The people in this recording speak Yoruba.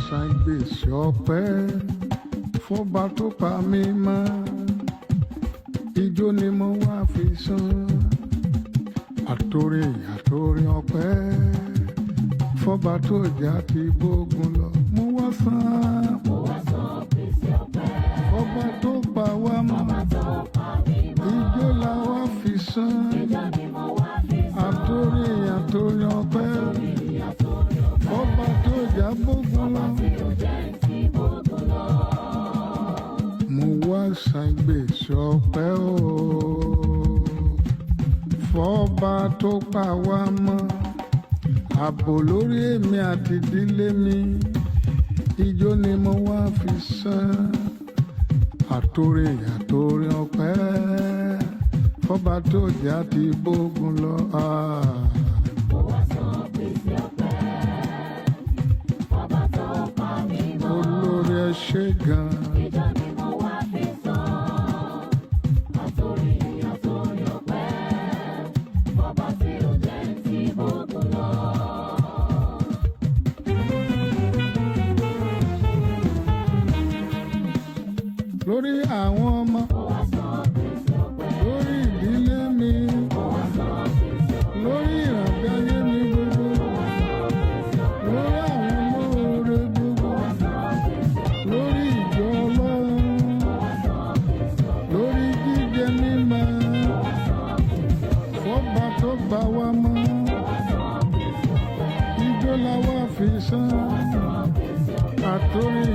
san gbèsè ọpẹ́ fọ́ba tó pa mí mọ́. Ijó ni mo wá fi san àtòrí ọpẹ́ fọ́ba tó jà ti bógun lọ. Mo wá san gbèsè ọpẹ́ fọ́ba tó pa wá mọ́. Ijó la wá fi san àtòrí ọpẹ́ fọ́ba tó jà bógun lọ. Mo wá san gbèsè ọpẹ́ o fọ́ba tó pa wá mọ́. Ààbò lórí èmi àti ìdílé mi. Ijó ni mo wá fi san àtòrí ọpẹ́ fọ́ba tó jà ti bógun lọ. Mo wá san gbèsè ọpẹ́ fọ́ba tó pa mí mọ́. Olórí ẹ ṣé gan. Ijó ni mo wá fi san àtòrí ọpẹ́ fọ́ba tí ó jẹ́ ti bógun lọ. Lórí àwọn ọmọ, Mo wá san gbèsè ọpẹ́. lórí ìdílé mi, Mo wá san gbèsè ọpẹ́. lórí ìrànlọwọ ayé mi gbogbo, Mo wá san gbèsè ọpẹ́. lórí àwọn olóore gbogbo, Mo wá san gbèsè ọpẹ́. lórí ìjọ Ọlọ́run, Mo wá san gbèsè ọpẹ́. lórí jíjẹ mímọ́, Mo wá san gbèsè ọpẹ́. fọ́ba tó gbà wá mọ́. Mo wá san gbèsè ọpẹ́. Ijó la wá fi san Mo wá san gbèsè ọpẹ́. àtòrí